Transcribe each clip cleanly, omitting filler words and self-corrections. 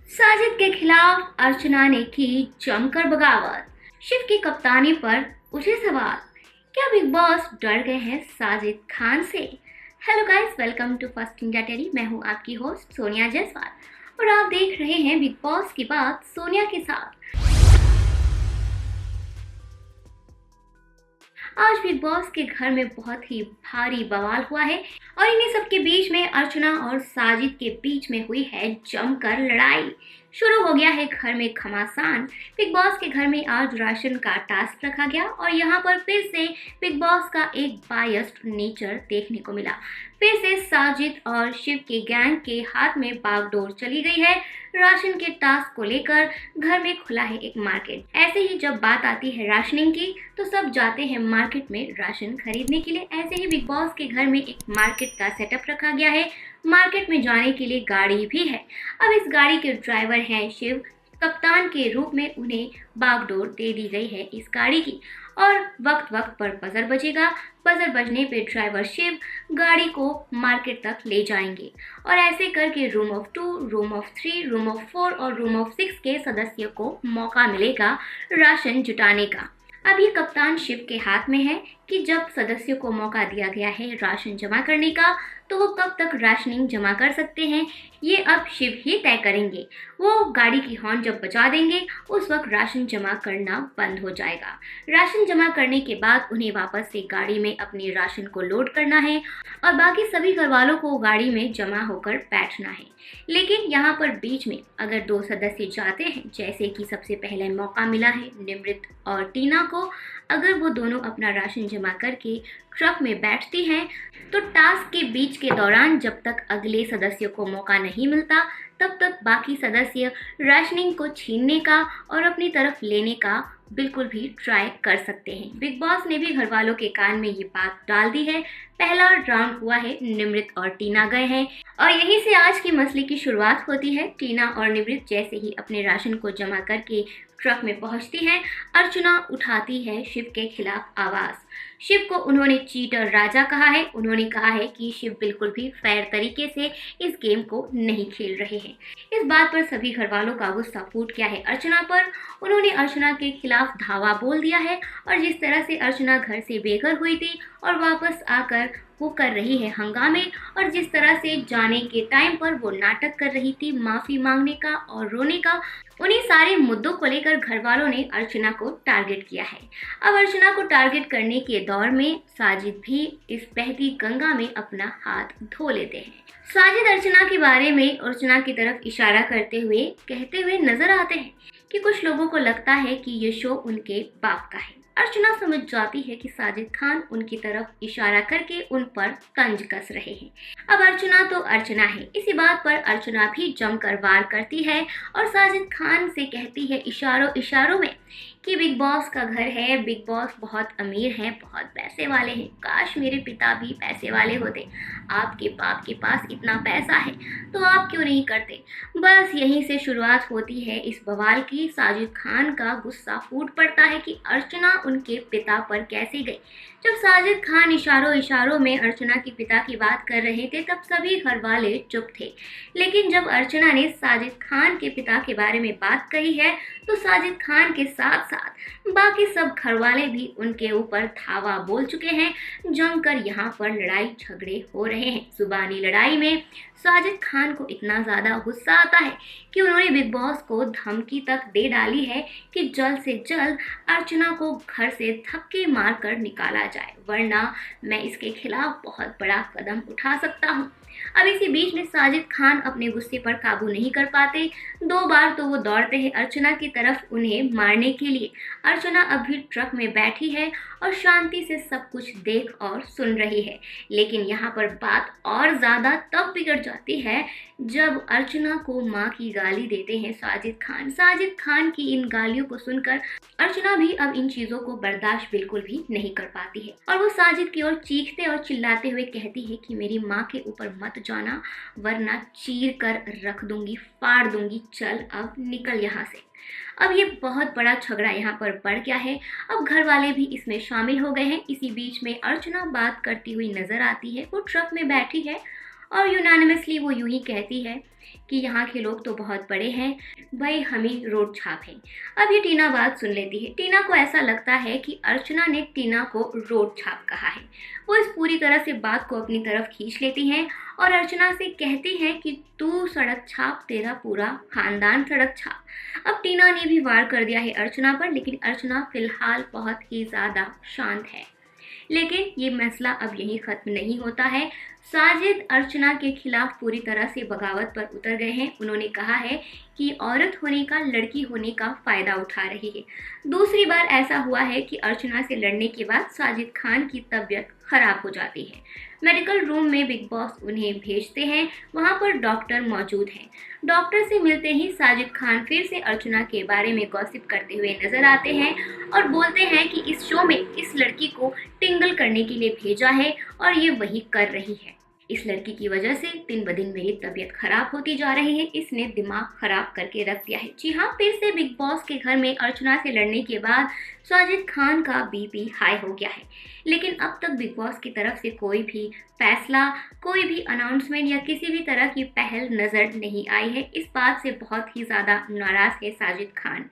साजिद के खिलाफ अर्चना ने की जमकर बगावत। शिव की कप्तानी पर उठे सवाल। क्या बिग बॉस डर गए हैं साजिद खान से? Hello guys, welcome to first India tele. मैं हूं आपकी होस्ट सोनिया जायसवाल और आप देख रहे हैं बिग बॉस की बात सोनिया के साथ। आज बिग बॉस के घर में बहुत ही भारी बवाल हुआ है और इन्हीं सब के बीच में अर्चना और साजिद के बीच में हुई है जमकर लड़ाई। शुरू हो गया है घर में घमासान। बिग बॉस के घर में आज राशन का टास्क रखा गया और यहाँ पर फिर से बिग बॉस का एक बायस्ड नेचर देखने को मिला। फिर से साजिद और शिव के गैंग के हाथ में बागडोर चली गई है। राशन के टास्क को लेकर घर में खुला है एक मार्केट। ऐसे ही जब बात आती है राशनिंग की तो सब जाते हैं मार्केट में राशन खरीदने के लिए। ऐसे ही बिग बॉस के घर में एक मार्केट का सेटअप रखा गया है। मार्केट में जाने के लिए गाड़ी भी है। अब इस गाड़ी के ड्राइवर हैं शिव। कप्तान के रूप में उन्हें बागडोर दे दी गई है इस गाड़ी की और वक्त वक्त पर बजर बजेगा। बजर बजने पे ड्राइवर शिव गाड़ी को मार्केट तक ले जाएंगे और ऐसे करके room of 2, room of 3, room of 4 और रूम ऑफ 6 के सदस्यों को मौका मिलेगा राशन जुटाने का। अब ये कप्तान शिव के हाथ में है कि जब सदस्यों को मौका दिया गया है राशन जमा करने का तो वो कब तक राशनिंग जमा कर सकते हैं ये अब शिव ही तय करेंगे। वो गाड़ी की हॉर्न जब बजा देंगे उस वक्त राशन जमा करना बंद हो जाएगा। राशन जमा करने के बाद उन्हें वापस से गाड़ी में अपने राशन को लोड करना है और बाकी सभी घर वालों को गाड़ी में जमा होकर बैठना है। लेकिन यहाँ पर बीच में अगर 2 सदस्य जाते हैं, जैसे कि सबसे पहले मौका मिला है निमृत और टीना को, अगर वो दोनों अपना राशन जमा करके ट्रक में बैठती हैं तो टास्क के बीच के दौरान जब तक अगले सदस्यों को मौका नहीं मिलता तब तक बाकी सदस्य राशनिंग को छीनने का और अपनी तरफ लेने का बिल्कुल भी ट्राई कर सकते हैं। बिग बॉस ने भी घर वालों के कान में ये बात डाल दी है। पहला राउंड हुआ है, निमृत और टीना गए हैं और यहीं से आज की मसले की शुरुआत होती है। टीना और निमृत जैसे ही अपने राशन को जमा करके ट्रक में पहुंचती हैं, अर्चना उठाती है शिव के खिलाफ आवाज। शिव को उन्होंने चीटर राजा कहा है। उन्होंने कहा है कि शिव बिल्कुल भी फेयर तरीके से इस गेम को नहीं खेल रहे हैं। इस बात पर सभी घर वालों का गुस्सा फूट गया है अर्चना पर। उन्होंने अर्चना के खिलाफ धावा बोल दिया है और जिस तरह से अर्चना घर से बेघर हुई थी और वापस आकर वो कर रही है हंगामे और जिस तरह से जाने के टाइम पर वो नाटक कर रही थी माफी मांगने का और रोने का, उन्हीं सारे मुद्दों को लेकर घर वालों ने अर्चना को टारगेट किया है। अब अर्चना को टारगेट करने के दौर में साजिद भी इस बहती गंगा में अपना हाथ धो लेते हैं। साजिद अर्चना के बारे में अर्चना की तरफ इशारा करते हुए कहते हुए नजर आते हैं कि कुछ लोगों को लगता है कि ये शो उनके बाप का है। अर्चना समझ जाती है कि साजिद खान उनकी तरफ इशारा करके उन पर तंज कस रहे हैं। अब अर्चना तो अर्चना है। इसी बात पर अर्चना भी जमकर वार करती है और साजिद खान से कहती है इशारों इशारों में कि बिग बॉस का घर है, बिग बॉस बहुत अमीर हैं, बहुत पैसे वाले हैं। काश मेरे पिता भी पैसे वाले होते। आपके बाप के पास इतना पैसा है तो आप क्यों नहीं करते? बस यहीं से शुरुआत होती है इस बवाल की। साजिद खान का गुस्सा फूट पड़ता है कि अर्चना उनके पिता पर कैसे गई। जब साजिद खान इशारों इशारों में अर्चना के पिता की बात कर रहे थे तब सभी घर वाले चुप थे। लेकिन जब अर्चना ने साजिद खान के पिता के बारे में बात कही है तो साजिद खान के साथ साथ बाकी सब घर वाले भी उनके ऊपर धावा बोल चुके हैं। जमकर यहाँ पर लड़ाई झगड़े हो रहे हैं। जुबानी लड़ाई में साजिद खान को इतना ज़्यादा गुस्सा आता है कि उन्होंने बिग बॉस को धमकी तक दे डाली है कि जल्द से जल्द अर्चना को घर से धक्के मारकर निकाला जाए, वरना मैं इसके खिलाफ बहुत बड़ा कदम उठा सकता हूँ। अब इसी बीच में साजिद खान अपने गुस्से पर काबू नहीं कर पाते। 2 बार तो वो दौड़ते हैं अर्चना की तरफ उन्हें मारने के लिए। अर्चना अभी ट्रक में बैठी है और शांति से सब कुछ देख और सुन रही है। लेकिन यहाँ पर बात और ज़्यादा तब बिगड़ जाती है जब अर्चना को माँ की गाली देते हैं साजिद खान। साजिद खान की इन गालियों को सुनकर अर्चना भी अब इन चीज़ों को बर्दाश्त बिल्कुल भी नहीं कर पाती है और वो साजिद की ओर चीखते और चिल्लाते हुए कहती है कि मेरी माँ के ऊपर मत जाना वरना चीर कर रख दूंगी, फाड़ दूंगी, चल अब निकल यहाँ से। अब ये बहुत बड़ा झगड़ा यहाँ पर बढ़ गया है। अब घर वाले भी इसमें शामिल हो गए हैं। इसी बीच में अर्चना बात करती हुई नजर आती है। वो ट्रक में बैठी है और यूनानिमसली वो यूं ही कहती है कि यहाँ के लोग तो बहुत बड़े हैं, भाई हम ही रोड छाप हैं। अब ये टीना बात सुन लेती है। टीना को ऐसा लगता है कि अर्चना ने टीना को रोड छाप कहा है। वो इस पूरी तरह से बात को अपनी तरफ खींच लेती हैं और अर्चना से कहती है कि तू सड़क छाप, तेरा पूरा खानदान सड़क छाप। अब टीना ने भी वार कर दिया है अर्चना पर, लेकिन अर्चना फिलहाल बहुत ही ज़्यादा शांत है। लेकिन ये मसला अब यहीं ख़त्म नहीं होता है। साजिद अर्चना के खिलाफ पूरी तरह से बगावत पर उतर गए हैं। उन्होंने कहा है कि औरत होने का, लड़की होने का फ़ायदा उठा रही है। दूसरी बार ऐसा हुआ है कि अर्चना से लड़ने के बाद साजिद खान की तबीयत खराब हो जाती है। मेडिकल रूम में बिग बॉस उन्हें भेजते हैं। वहाँ पर डॉक्टर मौजूद हैं। डॉक्टर से मिलते ही साजिद खान फिर से अर्चना के बारे में गॉसिप करते हुए नजर आते हैं और बोलते हैं कि इस शो में इस लड़की को टिंगल करने के लिए भेजा है और ये वही कर रही है। इस लड़की की वजह से दिन ब दिन मेरी तबीयत खराब होती जा रही है। इसने दिमाग खराब करके रख दिया है। जी हाँ, फिर से बिग बॉस के घर में अर्चना से लड़ने के बाद साजिद खान का बीपी हाई हो गया है। लेकिन अब तक बिग बॉस की तरफ से कोई भी फैसला, कोई भी अनाउंसमेंट या किसी भी तरह की पहल नज़र नहीं आई है। इस बात से बहुत ही ज़्यादा नाराज़ है साजिद खान।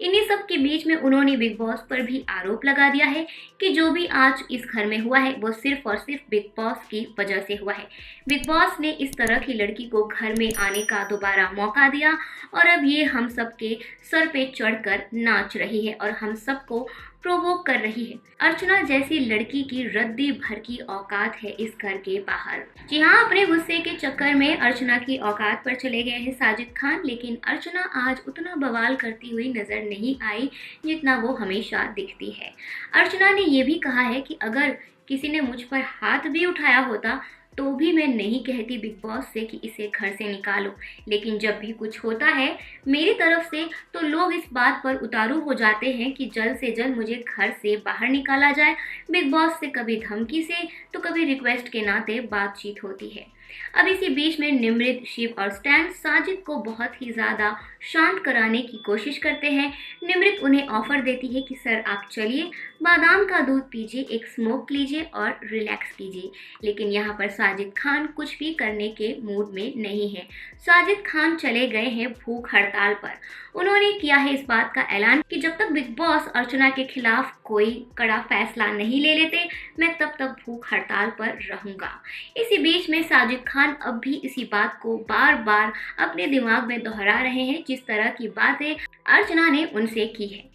इन्हीं सब के बीच में उन्होंने बिग बॉस पर भी आरोप लगा दिया है कि जो भी आज इस घर में हुआ है वो सिर्फ और सिर्फ बिग बॉस की वजह से हुआ है। बिग बॉस ने इस तरह की लड़की को घर में आने का दोबारा मौका दिया और अब ये हम सब के सर पे चढ़कर नाच रही है और हम सबको प्रोवोक कर रही है। अर्चना जैसी लड़की की रद्दी भर की औकात है इस घर के बाहर। जी हाँ, अपने गुस्से के चक्कर में अर्चना की औकात पर चले गए हैं साजिद खान, लेकिन अर्चना आज उतना बवाल करती हुई नजर नहीं आई जितना वो हमेशा दिखती है। अर्चना ने ये भी कहा है कि अगर किसी ने मुझ पर हाथ भी उठाया होता तो भी मैं नहीं कहती बिग बॉस से कि इसे घर से निकालो, लेकिन जब भी कुछ होता है मेरी तरफ से तो लोग इस बात पर उतारू हो जाते हैं कि जल्द से जल्द मुझे घर से बाहर निकाला जाए। बिग बॉस से कभी धमकी से तो कभी रिक्वेस्ट के नाते बातचीत होती है। अब इसी बीच में निमृत, शिव और स्टैन साजिद को बहुत ही ज़्यादा शांत कराने की कोशिश करते हैं। निमृत उन्हें ऑफर देती है कि सर आप चलिए, बादाम का दूध पीजिए, एक स्मोक लीजिए और रिलैक्स कीजिए। लेकिन यहाँ पर साजिद खान कुछ भी करने के मूड में नहीं है। साजिद खान चले गए हैं भूख हड़ताल पर। उन्होंने किया है इस बात का ऐलान कि जब तक बिग बॉस अर्चना के खिलाफ कोई कड़ा फैसला नहीं ले लेते मैं तब तक भूख हड़ताल पर रहूंगा। इसी बीच में साजिद खान अब भी इसी बात को बार बार अपने दिमाग में दोहरा रहे हैं जिस तरह की बातें अर्चना ने उनसे की है।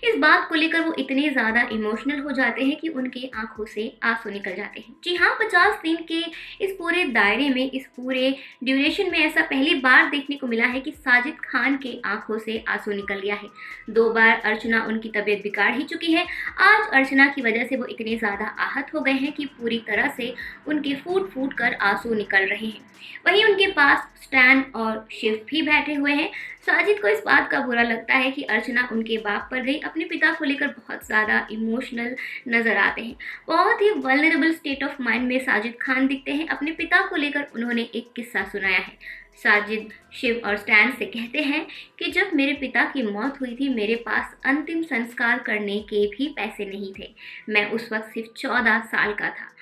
इस बात को लेकर वो इतने ज़्यादा इमोशनल हो जाते हैं कि उनके आंखों से आंसू निकल जाते हैं। जी हाँ, 50 दिन के इस पूरे दायरे में, इस पूरे ड्यूरेशन में ऐसा पहली बार देखने को मिला है कि साजिद खान के आंखों से आंसू निकल गया है। 2 बार अर्चना उनकी तबीयत बिगाड़ ही चुकी है। आज अर्चना की वजह से वो इतने ज़्यादा आहत हो गए हैं कि पूरी तरह से उनके फूट फूट कर आंसू निकल रहे हैं। वहीं उनके पास स्टैन और शिव भी बैठे हुए हैं। साजिद को इस बात का बुरा लगता है कि अर्चना उनके बाप पर गई। अपने पिता को लेकर बहुत ज़्यादा इमोशनल नज़र आते हैं। बहुत ही वल्नरेबल स्टेट ऑफ माइंड में साजिद खान दिखते हैं। अपने पिता को लेकर उन्होंने एक किस्सा सुनाया है। साजिद शिव और स्टैन से कहते हैं कि जब मेरे पिता की मौत हुई थी मेरे पास अंतिम संस्कार करने के भी पैसे नहीं थे। मैं उस वक्त सिर्फ 14 साल का था।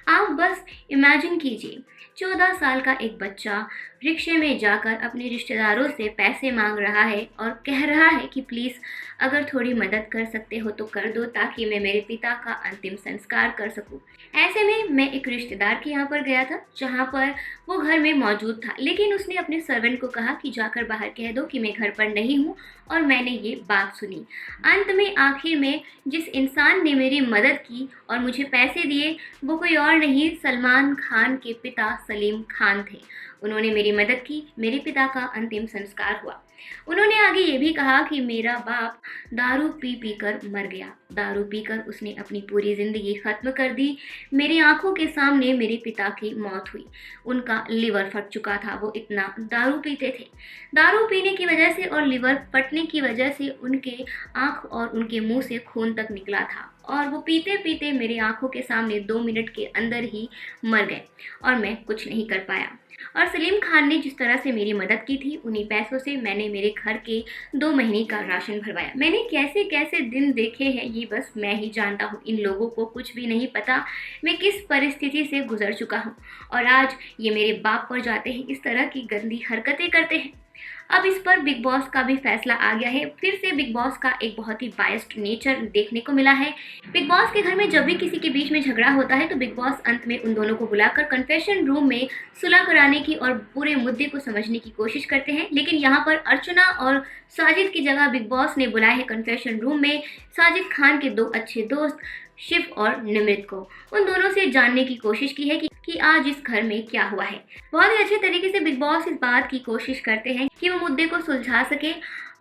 आप बस इमेजिन कीजिए, 14 साल का एक बच्चा रिक्शे में जाकर अपने रिश्तेदारों से पैसे मांग रहा है और कह रहा है कि प्लीज़ अगर थोड़ी मदद कर सकते हो तो कर दो ताकि मैं मेरे पिता का अंतिम संस्कार कर सकूं। ऐसे में मैं एक रिश्तेदार के यहाँ पर गया था जहाँ पर वो घर में मौजूद था, लेकिन उसने अपने सर्वेंट को कहा कि जाकर बाहर कह दो कि मैं घर पर नहीं हूँ, और मैंने ये बात सुनी। अंत में आखिर में जिस इंसान ने मेरी मदद की और मुझे पैसे दिए वो कोई और नहीं, सलमान खान के पिता सलीम खान थे। उन्होंने मेरी मदद की, मेरे पिता का अंतिम संस्कार हुआ। उन्होंने आगे ये भी कहा कि मेरा बाप दारू पी पी कर मर गया। दारू पीकर उसने अपनी पूरी ज़िंदगी ख़त्म कर दी। मेरी आंखों के सामने मेरे पिता की मौत हुई। उनका लिवर फट चुका था, वो इतना दारू पीते थे। दारू पीने की वजह से और लिवर फटने की वजह से उनके आँख और उनके मुंह से खून तक निकला था और वो पीते पीते मेरी आंखों के सामने 2 मिनट के अंदर ही मर गए और मैं कुछ नहीं कर पाया। और सलीम खान ने जिस तरह से मेरी मदद की थी, उन्हीं पैसों से मैंने मेरे घर के 2 महीने का राशन भरवाया। मैंने कैसे कैसे दिन देखे हैं ये बस मैं ही जानता हूँ। इन लोगों को कुछ भी नहीं पता मैं किस परिस्थिति से गुजर चुका हूँ, और आज ये मेरे बाप पर जाते हैं, इस तरह की गंदी हरकतें करते हैं। अब इस पर बिग बॉस का भी फैसला आ गया है। फिर से बिग बॉस का एक बहुत ही बायस्ड नेचर देखने को मिला है। बिग बॉस के घर में जब भी किसी के बीच में झगड़ा होता है तो बिग बॉस अंत में उन दोनों को बुलाकर कन्फेशन रूम में सुलह कराने की और पूरे मुद्दे को समझने की कोशिश करते हैं। लेकिन यहाँ पर अर्चना और साजिद की जगह बिग बॉस ने बुलाया है कन्फेशन रूम में साजिद खान के 2 अच्छे दोस्त शिव और निमृत को। उन दोनों से जानने की कोशिश की है कि आज इस घर में क्या हुआ है। बहुत ही अच्छे तरीके से बिग बॉस इस बात की कोशिश करते हैं कि वो मुद्दे को सुलझा सके,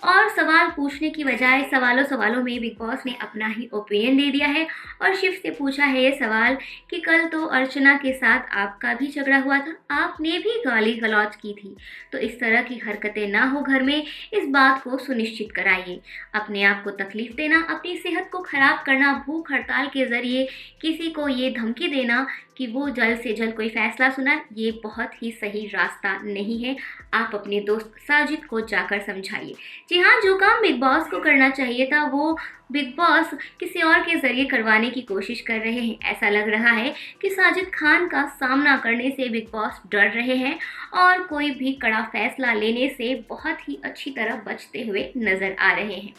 और सवाल पूछने की बजाय सवालों में बिग बॉस ने अपना ही ओपिनियन दे दिया है और शिव से पूछा है ये सवाल कि कल तो अर्चना के साथ आपका भी झगड़ा हुआ था, आपने भी गाली गलौज की थी, तो इस तरह की हरकतें ना हो घर में, इस बात को सुनिश्चित कराइए। अपने आप को तकलीफ देना, अपनी सेहत को खराब करना, भूख हड़ताल के जरिए किसी को ये धमकी देना कि वो जल्द से जल्द कोई फैसला सुनाए, ये बहुत ही सही रास्ता नहीं है। आप अपने दोस्त साजिद को जाकर समझाइए। जी हाँ, जो काम बिग बॉस को करना चाहिए था वो बिग बॉस किसी और के जरिए करवाने की कोशिश कर रहे हैं। ऐसा लग रहा है कि साजिद खान का सामना करने से बिग बॉस डर रहे हैं और कोई भी कड़ा फैसला लेने से बहुत ही अच्छी तरह बचते हुए नजर आ रहे हैं।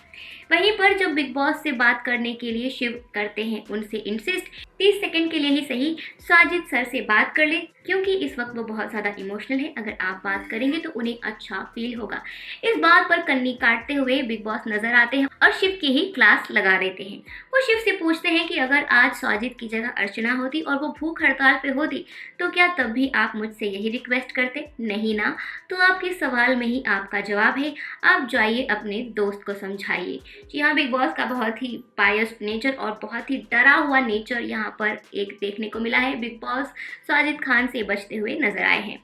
वहीं पर जब बिग बॉस से बात करने के लिए शिव करते हैं उनसे इंसिस्ट 30 सेकंड के लिए ही सही साजिद सर से बात कर ले, क्योंकि इस वक्त वो बहुत ज़्यादा इमोशनल है, अगर आप बात करेंगे तो उन्हें अच्छा फील होगा। इस बात पर कन्नी काटते हुए बिग बॉस नजर आते हैं और शिव की ही क्लास लगा देते हैं। वो शिव से पूछते हैं कि अगर आज साजिद की जगह अर्चना होती और वो भूख हड़ताल पे होती तो क्या तब भी आप मुझसे यही रिक्वेस्ट करते? नहीं ना। तो आपके सवाल में ही आपका जवाब है, आप जाइए अपने दोस्त को समझाइए। जी हाँ, बिग बॉस का बहुत ही बायस्ड नेचर और बहुत ही डरा हुआ नेचर यहाँ पर एक देखने को मिला है। बिग बॉस साजिद खान से बचते हुए नजर आए हैं।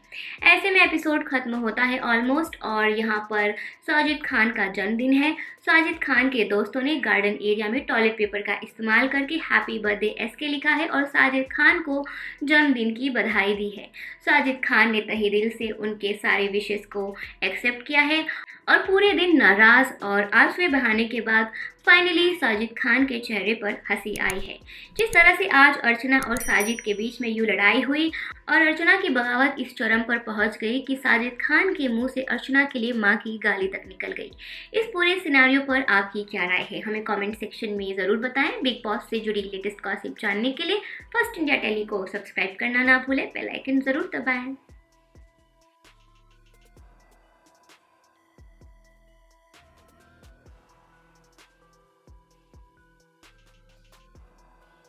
ऐसे में एपिसोड खत्म होता है ऑलमोस्ट, और यहाँ पर साजिद खान का जन्मदिन है। साजिद खान के दोस्तों ने गार्डन एरिया में टॉयलेट पेपर का इस्तेमाल करके हैप्पी बर्थडे एसके लिखा है और साजिद खान को जन्मदिन की बधाई दी है। साजिद खान ने तहे दिल से उनके सारे विशेस को एक्सेप्ट किया है और पूरे दिन नाराज और आंसू बहाने के बाद फाइनली साजिद खान के चेहरे पर हंसी आई है। जिस तरह से आज अर्चना और साजिद के बीच में यूं लड़ाई हुई और अर्चना की बगावत इस चरम पर पहुंच गई कि साजिद खान के मुंह से अर्चना के लिए मां की गाली तक निकल गई। इस पूरे सिनेरियो पर आपकी क्या राय है, हमें कमेंट सेक्शन में ज़रूर बताएं। बिग बॉस से जुड़ी लेटेस्ट गॉसिप जानने के लिए फर्स्ट इंडिया टेली को सब्सक्राइब करना ना भूलें, बेल आइकन ज़रूर दबाएं।